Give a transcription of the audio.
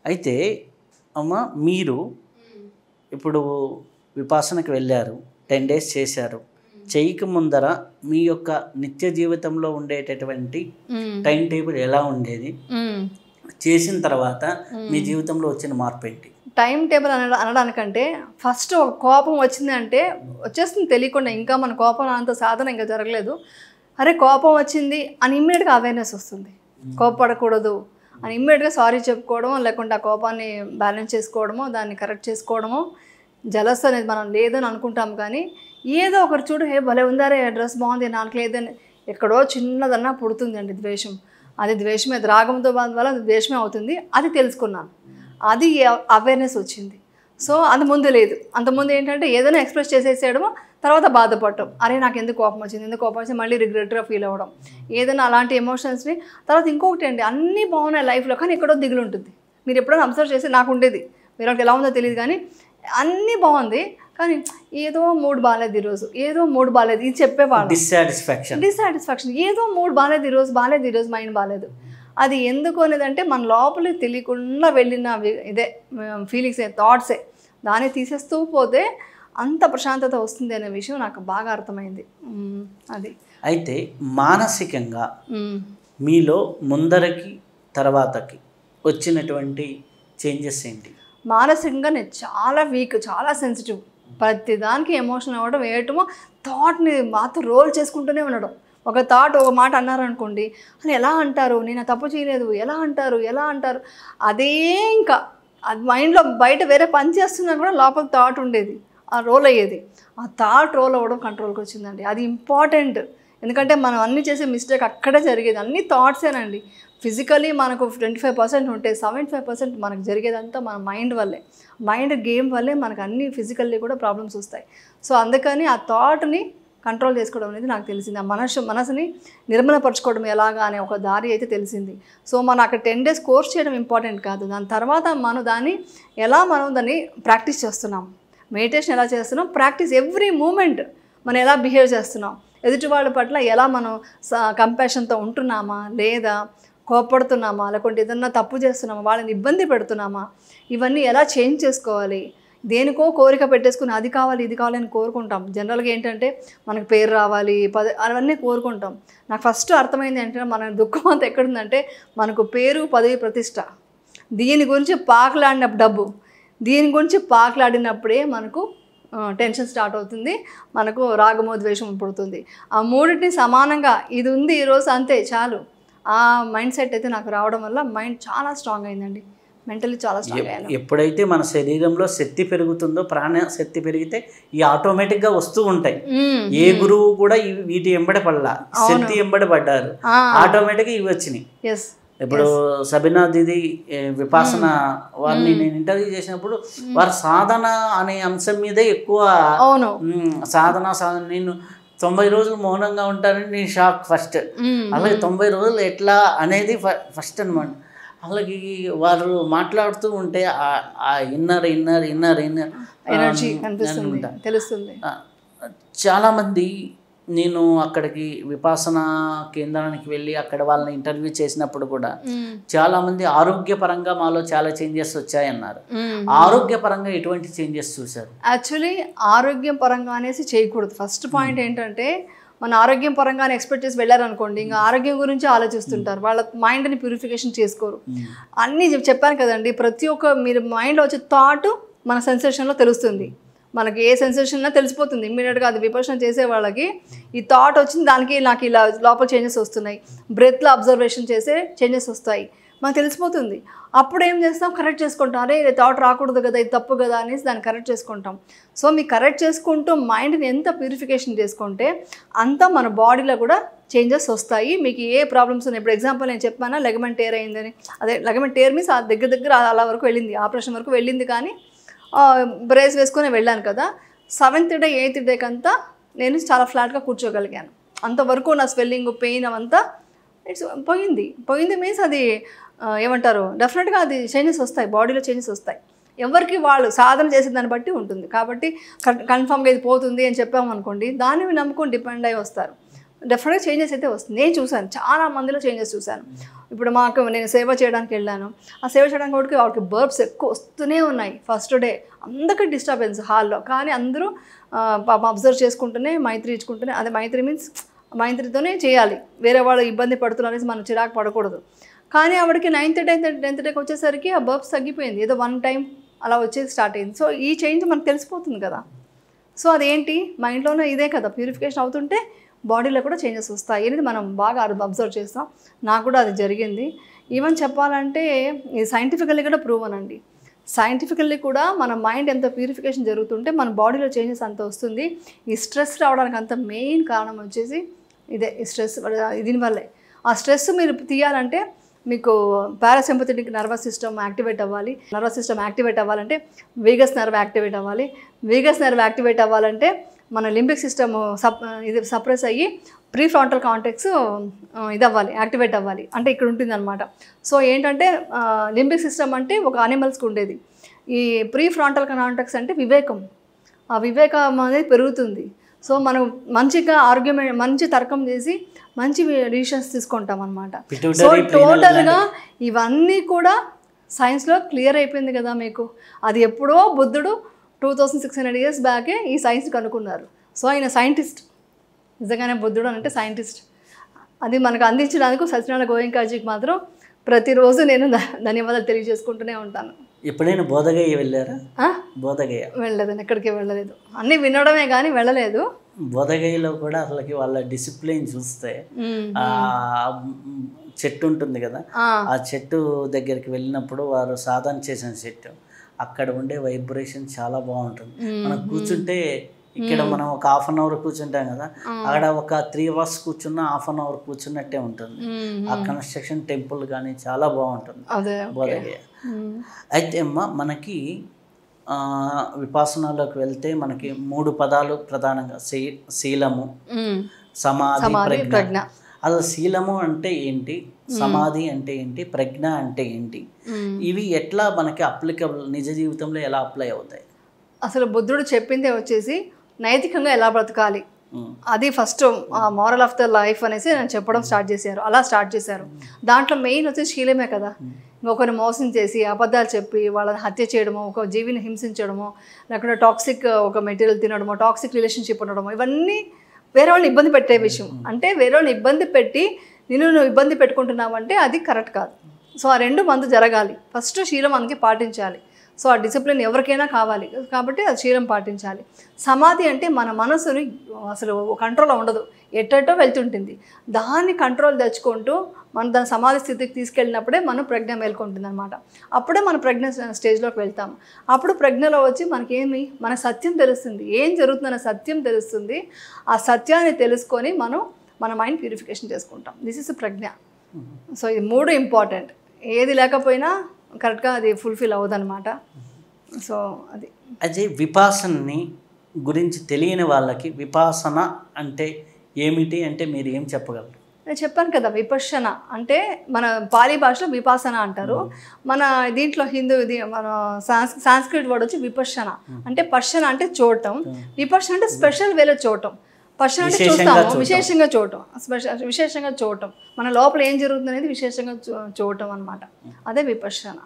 అయితే అమ్మ మీరు ఇప్పుడు విపాసనకి వెళ్ళారు, 10 days చేశారు. చేయక ముందర మీ యొక్క నిత్య జీవితంలో ఉండేటటువంటి టైం టేబుల్ ఎలా ఉండేది? చేసిన తర్వాత మీ జీవితంలో వచ్చిన మార్పు ఏంటి? టైం టేబుల్ అనడానికంటే ఫస్ట్ ఒక కోపం వచ్చింది అంటే వచ్చేస్తుంది తెలియకుండా, ఇంకా మన కోపం అంత సాధన ఇంకా జరగలేదు. అరే కోపం వచ్చింది అని ఇమ్మీడియట్గా అవేర్నెస్ వస్తుంది. కోపపడకూడదు అని ఇమ్మీడియట్గా సారీ చెప్పుకోవడమో, లేకుంటే ఆ కోపాన్ని బ్యాలెన్స్ చేసుకోవడమో, దాన్ని కరెక్ట్ చేసుకోవడమో. జలస్ అనేది మనం లేదని అనుకుంటాం, కానీ ఏదో ఒకరు చూడు, హే భలే ఉందారే, డ్రెస్ బాగుంది, నాకు లేదని ఎక్కడో చిన్నదన్నా పుడుతుంది అండి ద్వేషం. అది ద్వేషమే, రాగంతో వల్ల అది ద్వేషమే అవుతుంది. అది తెలుసుకున్నాను, అది అవేర్నెస్ వచ్చింది. సో అది ముందు లేదు. అంతకుముందు ఏంటంటే ఏదైనా ఎక్స్ప్రెస్ చేసేసేయడమో, తర్వాత బాధపడటం, అరే నాకు ఎందుకు కోపం వచ్చింది, ఎందుకు కోపం వచ్చింది, మళ్ళీ రిగ్రెట్గా ఫీల్ అవ్వడం, ఏదైనా అలాంటి ఎమోషన్స్ని. తర్వాత ఇంకొకటి అండి, అన్నీ బాగున్నాయి లైఫ్లో, కానీ ఎక్కడో దిగులు ఉంటుంది. మీరు ఎప్పుడైనా అబ్జర్వ్ చేసి, నాకు ఉండేది, మీరు ఎలా ఉందో తెలియదు, కానీ అన్నీ బాగుంది కానీ ఏదో మూడ్ బాగాలేదు ఈరోజు, ఏదో మూడ్ బాగాలేదు, ఇది చెప్పేవాళ్ళు. డిస్సాటిస్ఫాక్షన్, ఏదో మూడ్ బాగాలేదు ఈరోజు, మైండ్ బాగాలేదు. అది ఎందుకు అనేదంటే మన లోపలికి తెలియకుండా వెళ్ళిన ఇదే ఫీలింగ్స్, థాట్సే. దాన్ని తీసేస్తూ పోతే అంత ప్రశాంతత వస్తుంది అనే విషయం నాకు బాగా అర్థమైంది. అది అయితే మానసికంగా మీలో ముందరకి తర్వాతకి వచ్చినటువంటి చేంజెస్ ఏంటి? మానసికంగా నేను చాలా వీక్, చాలా సెన్సిటివ్. ప్రతిదానికి ఎమోషన్ అవ్వడం, వేయటము, థాట్ని మాతో రోల్ చేసుకుంటూనే ఉండడం. ఒక థాట్ ఒక మాట అన్నారనుకోండి, అని ఎలా అంటారు, నేను తప్పు చేయలేదు, ఎలా అంటారు, అదే ఇంకా అది మైండ్లో బయట వేరే పని చేస్తున్నా కూడా లోపల థాట్ ఉండేది, ఆ రోల్ అయ్యేది. ఆ థాట్ రోల్ అవ్వడం కంట్రోల్కి వచ్చిందండి. అది ఇంపార్టెంట్. ఎందుకంటే మనం అన్నీ చేసే మిస్టేక్ అక్కడే జరిగేది, అన్ని థాట్సేనండి. ఫిజికలీ మనకు 25% ఉంటే 75% మనకు జరిగేదంతా మన మైండ్ వల్లే. మైండ్ గేమ్ వల్లే మనకు అన్ని ఫిజికల్లీ కూడా ప్రాబ్లమ్స్ వస్తాయి. సో అందుకని ఆ థాట్ని కంట్రోల్ చేసుకోవడం అనేది నాకు తెలిసింది. ఆ మనసుని నిర్మలపరచుకోవడం ఎలాగా అనే ఒక దారి అయితే తెలిసింది. సో మనం అక్కడ 10 days కోర్స్ చేయడం ఇంపార్టెంట్ కాదు, దాని తర్వాత మనం దాన్ని ప్రాక్టీస్ చేస్తున్నాం. మెడిటేషన్ ఎలా చేస్తున్నాం, ప్రాక్టీస్ ఎవ్రీ మూమెంట్ మనం ఎలా బిహేవ్ చేస్తున్నాం, ఎదుటి వాళ్ళ పట్ల ఎలా మనం కంపాషన్తో ఉంటున్నామా, లేదా కోపడుతున్నామా, లేకుంటే ఏదన్నా తప్పు చేస్తున్నామా, వాళ్ళని ఇబ్బంది పెడుతున్నామా, ఇవన్నీ ఎలా చేంజ్ చేసుకోవాలి. దేనికో కోరిక పెట్టేసుకుని అది కావాలి ఇది కావాలి అని కోరుకుంటాం. జనరల్గా ఏంటంటే మనకు పేరు రావాలి, అవన్నీ కోరుకుంటాం. నాకు ఫస్ట్ అర్థమైంది ఏంటంటే మన దుఃఖం అంతా ఎక్కడుందంటే మనకు పేరు, పదవి, ప్రతిష్ట, దీని గురించి పాకులాడిన డబ్బు, దీని గురించి పాకులాడినప్పుడే మనకు టెన్షన్ స్టార్ట్ అవుతుంది, మనకు రాగమో ద్వేషం పుడుతుంది. ఆ మూడింటిని సమానంగా ఇది ఉంది ఈరోజు అంతే చాలు, ఆ మైండ్ సెట్ అయితే నాకు రావడం వల్ల మైండ్ చాలా స్ట్రాంగ్ అయిందండి. మెంటలీ చాలా స్ట్రాంగ్ అయ్యాను. ఎప్పుడైతే మన శరీరంలో శక్తి పెరుగుతుందో, ప్రాణ శక్తి పెరిగితే ఈ ఆటోమేటిక్గా వస్తూ ఉంటాయి. ఏ గురువు కూడా వీటి ఎంబడి పడలా, శక్తి ఎంబడి పడ్డారు, ఆటోమేటిక్గా ఇవి వచ్చినాయి. ఇప్పుడు సబీనా దీది విపాసన వారిని నేను ఇంటర్వ్యూ చేసినప్పుడు వారి సాధన అనే అంశం మీదే ఎక్కువ సాధన నేను 90 రోజులు మౌనంగా ఉంటానని నేను షాక్ ఫస్ట్. అలాగే 90 రోజులు ఎట్లా అనేది ఫస్ట్ అనమాట. అలాగే వారు మాట్లాడుతూ ఉంటే ఆ ఇన్నర్ ఎనర్జీ కనిపిస్తుంది, తెలుస్తుంది. చాలామంది నేను అక్కడికి విపాసన కేంద్రానికి వెళ్ళి అక్కడ వాళ్ళని ఇంటర్వ్యూ చేసినప్పుడు కూడా చాలామంది ఆరోగ్యపరంగా మాలో చాలా చేంజెస్ వచ్చాయన్నారు. ఆరోగ్యపరంగా ఎటువంటి చేంజెస్ చూశారు? యాక్చువల్లీ ఆరోగ్యం పరంగా అనేసి చేయకూడదు. ఫస్ట్ పాయింట్ ఏంటంటే మన ఆరోగ్యం పరంగానే ఎక్స్పెక్ట్ చేసి వెళ్ళారనుకోండి, ఇంకా ఆరోగ్యం గురించి ఆలోచిస్తుంటారు, వాళ్ళ మైండ్ని ప్యూరిఫికేషన్ చేసుకోరు. అన్నీ చెప్పాను కదండి, ప్రతి ఒక్క మీరు మైండ్లో వచ్చే థాట్ మన సెన్సేషన్లో తెలుస్తుంది. మనకి ఏ సెన్సేషన్ అయినా తెలిసిపోతుంది ఇమ్మీడియట్గా. అది విపర్శన చేసే వాళ్ళకి ఈ థాట్ వచ్చింది, దానికి నాకు ఇలా లోపల చేంజెస్ వస్తున్నాయి, బ్రెత్లో అబ్జర్వేషన్ చేసే చేంజెస్ వస్తాయి, మనకు తెలిసిపోతుంది. అప్పుడు ఏం చేస్తాం, కరెక్ట్ చేసుకుంటాం. అరే ఇది థాట్ రాకూడదు కదా, ఇది తప్పు కదా అనేసి దాన్ని కరెక్ట్ చేసుకుంటాం. సో మీకు కరెక్ట్ చేసుకుంటూ మైండ్ని ఎంత ప్యూరిఫికేషన్ చేసుకుంటే అంత మన బాడీలో కూడా చేంజెస్ వస్తాయి. మీకు ఏ ప్రాబ్లమ్స్ ఉన్నాయి, ఇప్పుడు ఎగ్జాంపుల్ నేను చెప్పానా లెగమెంట్ టేర్ అయిందని, అదే లెగమెంట్ టేర్ మీన్స్ దగ్గర అలా వరకు వెళ్ళింది, ఆపరేషన్ వరకు వెళ్ళింది, కానీ బ్రేస్ వేసుకొని వెళ్ళాను కదా. 7th డే 8th డేకి అంతా నేను చాలా ఫ్లాట్గా కూర్చోగలిగాను. అంతవరకు నా స్వెల్లింగ్ పెయిన్ అవంతా పోయింది మీన్స్ అది ఏమంటారు, డెఫినెట్గా అది చేంజెస్ వస్తాయి, బాడీలో చేంజెస్ వస్తాయి. ఎవరికి వాళ్ళు సాధన చేసే దాన్ని బట్టి ఉంటుంది. కాబట్టి కన్ఫామ్గా ఇది పోతుంది అని చెప్పామనుకోండి, దాన్ని నమ్ముకొని డిపెండ్ అయ్యి వస్తారు. డెఫినెట్గా చేంజెస్ అయితే వస్తుంది. నేను చూశాను, చాలా మందిలో చేంజెస్ చూశాను. ఇప్పుడు మాకు నేను సేవ చేయడానికి వెళ్ళాను, ఆ సేవ చేయడానికి వాళ్ళకి బర్బ్స్ ఎక్కువ వస్తూనే ఉన్నాయి. ఫస్ట్ డే అందరికీ డిస్టర్బెన్స్ హాల్లో, కానీ అందరూ పాపం అబ్జర్వ్ చేసుకుంటూనే మైత్రి ఇచ్చుకుంటూనే, అదే మైత్రి మీన్స్ మైత్రితోనే చేయాలి, వేరే వాళ్ళు ఇబ్బంది పడుతున్నారు అనేసి మనం చిరాకు పడకూడదు. కానీ ఆవిడకి 9th డే 10th డేకి వచ్చేసరికి ఆ బర్బ్స్ తగ్గిపోయింది, ఏదో 1 టైం అలా వచ్చేది స్టార్ట్ అయింది. సో ఈ చేంజ్ మనకు తెలిసిపోతుంది కదా. సో అదేంటి మైండ్లోనే ఇదే కదా, ప్యూరిఫికేషన్ అవుతుంటే బాడీలో కూడా చేంజెస్ వస్తాయి అనేది మనం బాగా అబ్జర్వ్ చేస్తాం. నాకు కూడా అది జరిగింది. ఈవెన్ చెప్పాలంటే ఇది సైంటిఫికల్లీ కూడా ప్రూవన్ అండి. సైంటిఫికల్లీ కూడా మన మైండ్ ఎంత ప్యూరిఫికేషన్ జరుగుతుంటే మన బాడీలో చేంజెస్ అంత వస్తుంది. ఈ స్ట్రెస్ రావడానికి అంత మెయిన్ కారణం వచ్చేసి ఇదే, ఈ స్ట్రెస్ దీనివల్లే. ఆ స్ట్రెస్ మీరు తీయాలంటే మీకు పారాసింపథెటిక్ నర్వస్ సిస్టమ్ యాక్టివేట్ అవ్వాలి. నర్వస్ సిస్టమ్ యాక్టివేట్ అవ్వాలంటే వేగస్ నర్వ్ యాక్టివేట్ అవ్వాలి. వేగస్ నర్వ్ యాక్టివేట్ అవ్వాలంటే మన లింబిక్ సిస్టమ్ ఇది సప్రెస్ అయ్యి ప్రీ ఫ్రాంటల్ కాంటెక్స్ ఇది అవ్వాలి, యాక్టివేట్ అవ్వాలి. అంటే ఇక్కడ ఉంటుంది అనమాట. సో ఏంటంటే లింబిక్ సిస్టమ్ అంటే ఒక అనిమల్స్కి ఉండేది. ఈ ప్రీ ఫ్రాంటల్ కాంటెక్స్ అంటే వివేకం. ఆ వివేకం అనేది పెరుగుతుంది. సో మనం మంచిగా ఆర్గ్యుమెంట్, మంచి తర్కం చేసి మంచి డిసిషన్స్ తీసుకుంటాం అనమాట. సో టోటల్గా ఇవన్నీ కూడా సైన్స్లో క్లియర్ అయిపోయింది కదా మీకు. అది ఎప్పుడో బుద్ధుడు 2600 years బ్యాకే ఈ సైన్స్ కనుక్కున్నారు. సో ఆయన సైంటిస్ట్, నిజంగానే బుద్ధుడు అంటే సైంటిస్ట్. అది మనకు అందించడానికి సత్యనారాయణ గోయంకాజీకి మాత్రం ప్రతిరోజు నేను ధన్యవాదాలు తెలియజేసుకుంటూనే ఉంటాను. ఎప్పుడైనా బోధగయ్య వెళ్ళారా? బోధగయ్య వెళ్ళలేదు, ఎక్కడికి వెళ్ళలేదు. అన్నీ వినడమే కానీ వెళ్ళలేదు. బోధగయ్యలో కూడా అసలుకి వాళ్ళ డిసిప్లిన్ చూస్తే ఆ చెట్టు ఉంటుంది కదా, ఆ చెట్టు దగ్గరికి వెళ్ళినప్పుడు వారు సాధన చేసిన చెట్టు, అక్కడ ఉండే వైబ్రేషన్ చాలా బాగుంటుంది. మనం కూర్చుంటే ఇక్కడ మనం ఒక 1/2 hour కూర్చుంటాం కదా, అక్కడ ఒక 3 hours కూర్చున్న 1/2 hour కూర్చున్నట్టే ఉంటుంది. ఆ కన్స్ట్రక్షన్ టెంపుల్ కానీ చాలా బాగుంటుంది బోధగయ్య. అయితే అమ్మ మనకి విపాసనలోకి వెళ్తే మనకి 3 పదాలు ప్రధానంగా, శీలము, సమాధి, ప్రజ్ఞ. అసలు శీలము అంటే ఏంటి, సమాధి అంటే ఏంటి, ప్రజ్ఞ అంటే ఏంటి, ఇవి ఎట్లా మనకి అప్లికబుల్, నిజ జీవితంలో ఎలా అప్లై అవుతాయి? అసలు బుద్ధుడు చెప్పిందే వచ్చేసి నైతికంగా ఎలా బ్రతకాలి, అది first moral of the life అనేసి నేను చెప్పడం స్టార్ట్ చేశారు. అలా స్టార్ట్ చేశారు. దాంట్లో మెయిన్ వచ్చేసి శీలమే కదా. ఒకరిని మోసం చేసి అబద్ధాలు చెప్పి వాళ్ళని హత్య చేయడమో, ఒక జీవిని హింసించడమో, లేకపోతే టాక్సిక్ ఒక మెటీరియల్ తినడమో, టాక్సిక్ రిలేషన్షిప్ ఉండడమో, ఇవన్నీ వేరే వాళ్ళని ఇబ్బంది పెట్టే విషయం. అంటే వేరే వాళ్ళని ఇబ్బంది పెట్టి నువ్వు ఇబ్బంది పెట్టుకుంటున్నావు అంటే అది కరెక్ట్ కాదు. సో ఆ 2 మందు జరగాలి. ఫస్ట్ శీలం మనకి పాటించాలి. సో ఆ డిసిప్లిన్ ఎవరికైనా కావాలి కాబట్టి అది శీలం పాటించాలి. సమాధి అంటే మన మనసుని అసలు కంట్రోల్లో ఉండదు, ఎట్టో వెళ్తుంటుంది. దాన్ని కంట్రోల్ తెచ్చుకుంటూ మనం దాని సమాధి స్థితికి తీసుకెళ్ళినప్పుడే మనం ప్రజ్ఞ మేల్కొంటుంది అనమాట. అప్పుడే మన ప్రజ్ఞ స్టేజ్లోకి వెళ్తాము. అప్పుడు ప్రజ్ఞలో వచ్చి మనకేమి, మన సత్యం తెలుస్తుంది, ఏం జరుగుతుందన్న సత్యం తెలుస్తుంది. ఆ సత్యాన్ని తెలుసుకొని మన మైండ్ ప్యూరిఫికేషన్ చేసుకుంటాం. దిస్ ఇస్ ప్రజ్ఞ. సో ఇది 3 ఇంపార్టెంట్. ఏది లేకపోయినా కరెక్ట్గా అది ఫుల్ఫిల్ అవ్వదన్నమాట. సో అది అదే విపాసనని గురించి తెలియని వాళ్ళకి విపాసన అంటే ఏమిటి అంటే మీరు ఏం చెప్పగలరు? నేను చెప్పాను కదా, విపశ్యన అంటే మన పాలీ భాషలో విపాసన అంటారు. మన దీంట్లో హిందూ ఇది మన సాంస్క్రిట్ వర్డ్ వచ్చి విపశ్యన అంటే పశ్యన అంటే చూడటం, విపశ్యన అంటే స్పెషల్ వేలో చూడటం. పశ్యన అంటే చూస్తాము, విశేషంగా చూడటం, విశేషంగా చూడటం, మన లోపల ఏం జరుగుతుంది అనేది విశేషంగా చూడటం అనమాట. అదే విపశ్యన.